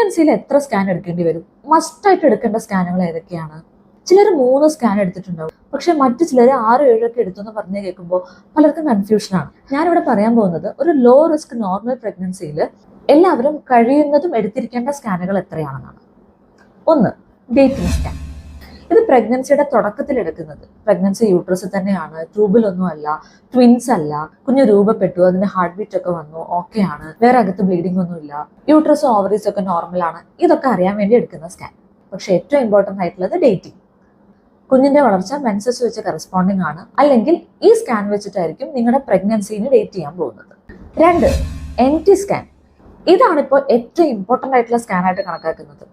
പ്രഗ്നൻസിയിൽ എത്ര സ്കാൻ എടുക്കേണ്ടി വരും? മസ്റ്റായിട്ട് എടുക്കേണ്ട സ്കാനുകൾ ഏതൊക്കെയാണ്? ചിലർ 3 സ്കാൻ എടുത്തിട്ടുണ്ടാവും, പക്ഷെ മറ്റു ചിലർ 6, 7 ഒക്കെ എടുത്തെന്ന് പറഞ്ഞു കേൾക്കുമ്പോൾ പലർക്കും കൺഫ്യൂഷനാണ്. ഞാനിവിടെ പറയാൻ പോകുന്നത് ഒരു ലോ റിസ്ക് നോർമൽ പ്രഗ്നൻസിയിൽ എല്ലാവരും കഴിയുന്നതും എടുത്തിരിക്കേണ്ട സ്കാനുകൾ എത്രയാണെന്നാണ്. 1. Dating scan. ഇത് പ്രഗ്നൻസിയുടെ തുടക്കത്തിൽ എടുക്കുന്നത്. പ്രഗ്നൻസി യൂട്രസ് തന്നെയാണ്, ട്യൂബിലൊന്നും അല്ല, ട്വിൻസ് അല്ല, കുഞ്ഞ് രൂപപ്പെട്ടു, അതിന്റെ ഹാർട്ട് ബീറ്റ് ഒക്കെ വന്നു, ഓക്കെ ആണ്, വേറെ അകത്ത് ബ്ലീഡിംഗ് ഒന്നും ഇല്ല, യൂട്രസും ഓവറീസും ഒക്കെ നോർമലാണ്, ഇതൊക്കെ അറിയാൻ വേണ്ടി എടുക്കുന്ന സ്കാൻ. പക്ഷെ ഏറ്റവും ഇമ്പോർട്ടൻ്റ് ആയിട്ടുള്ളത് ഡേറ്റിംഗ്. കുഞ്ഞിന്റെ വളർച്ച മെൻസസ് വെച്ച് കറസ്പോണ്ടിങ് ആണ്, അല്ലെങ്കിൽ ഈ സ്കാൻ വെച്ചിട്ടായിരിക്കും നിങ്ങളുടെ പ്രഗ്നൻസിന് ഡേറ്റ് ചെയ്യാൻ പോകുന്നത്. 2. NT scan. ഇതാണിപ്പോൾ ഏറ്റവും ഇമ്പോർട്ടൻ്റ് ആയിട്ടുള്ള സ്കാൻ ആയിട്ട് കണക്കാക്കുന്നത്.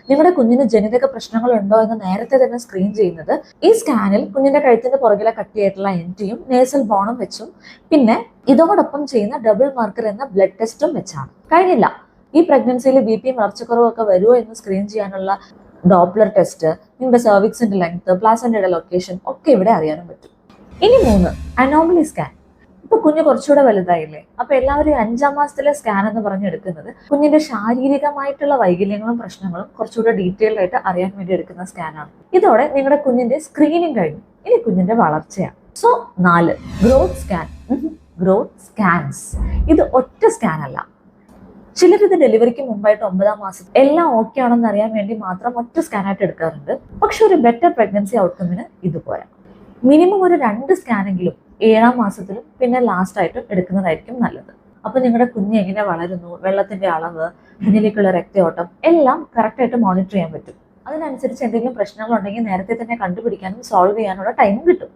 നിങ്ങളുടെ കുഞ്ഞിന് ജനിതക പ്രശ്നങ്ങൾ ഉണ്ടോ എന്ന് നേരത്തെ തന്നെ സ്ക്രീൻ ചെയ്യുന്നത് ഈ സ്കാനിൽ കുഞ്ഞിന്റെ കഴുത്തിന്റെ പുറകിലെ കട്ടിയായിട്ടുള്ള NTയും നേസൽ ബോണും വെച്ചും പിന്നെ ഇതോടൊപ്പം ചെയ്യുന്ന ഡബിൾ മാർക്കർ എന്ന ബ്ലഡ് ടെസ്റ്റും വെച്ചാണ്. കഴിഞ്ഞില്ല, ഈ പ്രഗ്നൻസിയിൽ BP വളർച്ചക്കുറവൊക്കെ വരുമോ എന്ന് സ്ക്രീൻ ചെയ്യാനുള്ള ഡോപ്ലർ ടെസ്റ്റ്, നിങ്ങളുടെ സെർവിക്സിന്റെ ലെങ്ത്, പ്ലാസന്റയുടെ ലൊക്കേഷൻ ഒക്കെ ഇവിടെ അറിയാനും പറ്റും. ഇനി 3. Anomaly scan. ഇപ്പൊ കുഞ്ഞ് കുറച്ചുകൂടെ വലുതായില്ലേ, അപ്പൊ എല്ലാവരും 5ാം മാസത്തിലെ സ്കാൻ എന്ന് പറഞ്ഞെടുക്കുന്നത് കുഞ്ഞിന്റെ ശാരീരികമായിട്ടുള്ള വൈകല്യങ്ങളും പ്രശ്നങ്ങളും കുറച്ചുകൂടെ ഡീറ്റെയിൽഡ് ആയിട്ട് അറിയാൻ വേണ്ടി എടുക്കുന്ന സ്കാനാണ്. ഇതോടെ നിങ്ങളുടെ കുഞ്ഞിന്റെ സ്ക്രീനിങ് കഴിഞ്ഞു, ഇനി കുഞ്ഞിന്റെ വളർച്ചയാണ്. So 4. Growth scan. Growth scans. ഇത് ഒറ്റ സ്കാൻ അല്ല. ചിലരിത് ഡെലിവറിക്ക് മുമ്പായിട്ട് 9ാം മാസം എല്ലാം ഓക്കെ ആണെന്ന് അറിയാൻ വേണ്ടി മാത്രം ഒറ്റ സ്കാനായിട്ട് എടുക്കാറുണ്ട്. പക്ഷെ ഒരു ബെറ്റർ പ്രഗ്നൻസി ഔട്ട്കമ്മിന് ഇത് പോരാ. മിനിമം ഒരു 2 സ്കാനെങ്കിലും 7ാം മാസത്തിലും പിന്നെ ലാസ്റ്റ് ആയിട്ടും എടുക്കുന്നതായിരിക്കും നല്ലത്. അപ്പൊ നിങ്ങളുടെ കുഞ്ഞ് എങ്ങനെ വളരുന്നു, വെള്ളത്തിന്റെ അളവ്, കുഞ്ഞിലേക്കുള്ള രക്തയോട്ടം എല്ലാം കറക്റ്റായിട്ട് മോണിറ്റർ ചെയ്യാൻ പറ്റും. അതിനനുസരിച്ച് എന്തെങ്കിലും പ്രശ്നങ്ങളുണ്ടെങ്കിൽ നേരത്തെ തന്നെ കണ്ടുപിടിക്കാനും സോൾവ് ചെയ്യാനുള്ള ടൈം കിട്ടും.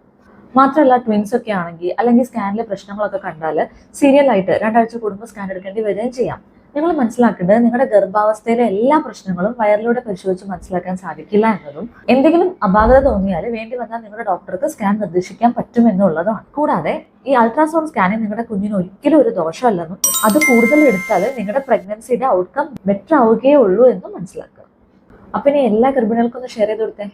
മാത്രമല്ല, ട്വിൻസ് ഒക്കെ ആണെങ്കിൽ അല്ലെങ്കിൽ സ്കാനിലെ പ്രശ്നങ്ങളൊക്കെ കണ്ടാൽ സീരിയൽ ആയിട്ട് 2 ആഴ്ച കൂടുമ്പോൾ സ്കാൻ എടുക്കേണ്ടി വരികയും ചെയ്യാം. നിങ്ങൾ മനസ്സിലാക്കേണ്ടത് നിങ്ങളുടെ ഗർഭാവസ്ഥയിലെ എല്ലാ പ്രശ്നങ്ങളും വയറിലൂടെ പരിശോധിച്ച് മനസ്സിലാക്കാൻ സാധിക്കില്ല എന്നതും എന്തെങ്കിലും അപാകത തോന്നിയാൽ വേണ്ടി വന്നാൽ നിങ്ങളുടെ ഡോക്ടർക്ക് സ്കാൻ നിർദ്ദേശിക്കാൻ പറ്റുമെന്നുള്ളതാണ്. കൂടാതെ ഈ അൾട്രാസൗണ്ട് സ്കാനിങ് നിങ്ങളുടെ കുഞ്ഞിന് ഒരിക്കലും ഒരു ദോഷമല്ലെന്നും അത് കൂടുതൽ എടുത്താൽ നിങ്ങളുടെ പ്രഗ്നൻസിയുടെ ഔട്ട്കം ബെറ്റർ ആവുകയേ ഉള്ളൂ എന്നും മനസ്സിലാക്കുക. അപ്പൊ ഇനി എല്ലാ ഗർഭിണികൾക്കും ഒന്ന് ഷെയർ ചെയ്ത് കൊടുത്തേ.